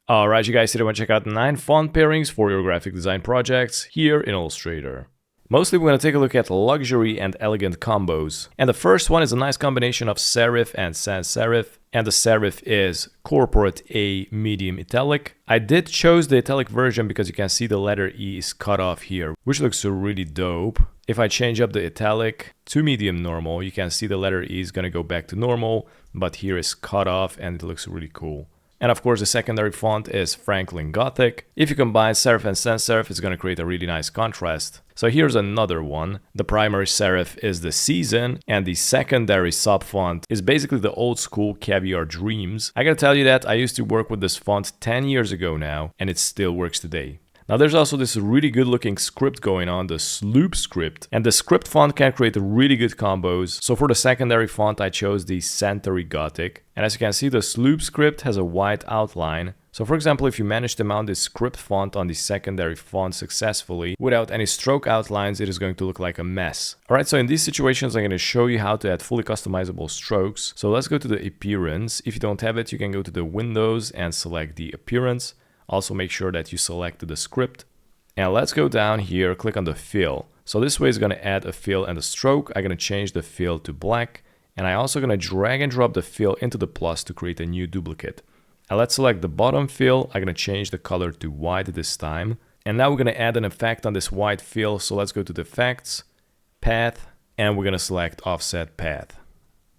Alright, you guys, today I want to check out 9 font pairings for your graphic design projects here in Illustrator. Mostly we're going to take a look at luxury and elegant combos. And the first one is a nice combination of serif and sans serif. And the serif is corporate A medium italic. I did choose the italic version because you can see the letter E is cut off here, which looks really dope. If I change up the italic to medium normal, you can see the letter E is going to go back to normal, but here is cut off and it looks really cool. And of course the secondary font is Franklin Gothic. If you combine serif and sans serif, it's going to create a really nice contrast. So here's another one. The primary serif is the Season, and the secondary sub font is basically the old school Caviar Dreams. I gotta tell you that I used to work with this font 10 years ago now, and it still works today. Now there's also this really good looking script going on, the Sloop script, and the script font can create really good combos. So for the secondary font I chose the Century Gothic, and as you can see the Sloop script has a white outline. So for example, if you manage to mount this script font on the secondary font successfully without any stroke outlines, it is going to look like a mess. Alright, so in these situations I'm going to show you how to add fully customizable strokes. So let's go to the appearance. If you don't have it, you can go to the Windows and select the appearance. Also make sure that you select the script. And let's go down here, click on the fill. So this way is going to add a fill and a stroke. I'm going to change the fill to black. And I'm also going to drag and drop the fill into the plus to create a new duplicate. And let's select the bottom fill. I'm going to change the color to white this time. And now we're going to add an effect on this white fill. So let's go to the effects, path, and we're going to select offset path.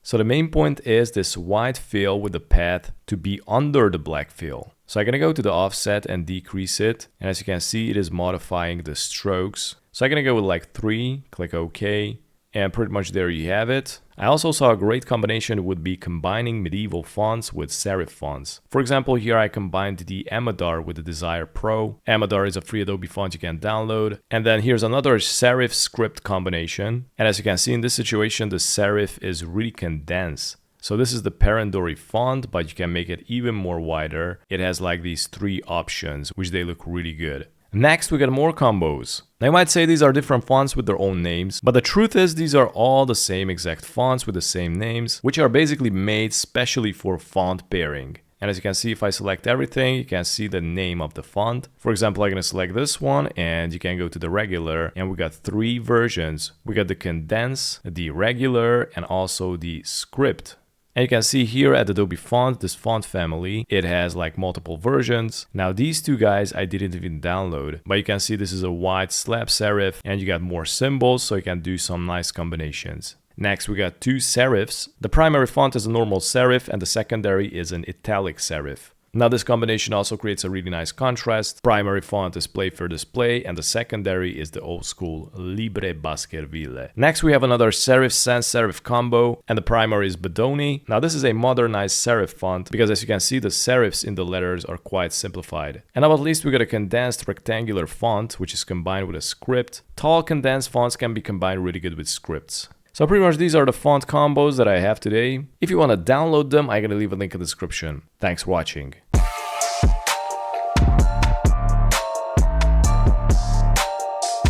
So the main point is this white fill with the path to be under the black fill. So I'm going to go to the offset and decrease it. And as you can see, it is modifying the strokes. So I'm going to go with like 3, click OK. And pretty much there you have it. I also saw a great combination would be combining medieval fonts with serif fonts. For example, here I combined the Amadar with the Desire Pro. Amadar is a free Adobe font you can download. And then here's another serif script combination. And as you can see in this situation, the serif is really condensed. So this is the panter.vis font, but you can make it even more wider. It has like these 3 options, which they look really good. Next, we got more combos. Now you might say these are different fonts with their own names, but the truth is these are all the same exact fonts with the same names, which are basically made specially for font pairing. And as you can see, if I select everything, you can see the name of the font. For example, I'm going to select this one and you can go to the regular, and we got 3 versions. We got the condense, the regular, and also the script. And you can see here at Adobe Font, this font family, it has like multiple versions. Now these 2 guys I didn't even download, but you can see this is a white slab serif and you got more symbols, so you can do some nice combinations. Next we got 2 serifs. The primary font is a normal serif and the secondary is an italic serif. Now this combination also creates a really nice contrast. Primary font is Play for Display and the secondary is the old school Libre Baskerville. Next we have another serif sans serif combo, and the primary is Bedoni. Now this is a modernized serif font because as you can see the serifs in the letters are quite simplified. And now at least we got a condensed rectangular font which is combined with a script. Tall condensed fonts can be combined really good with scripts. So pretty much these are the font combos that I have today. If you want to download them, I'm going to leave a link in the description. Thanks for watching.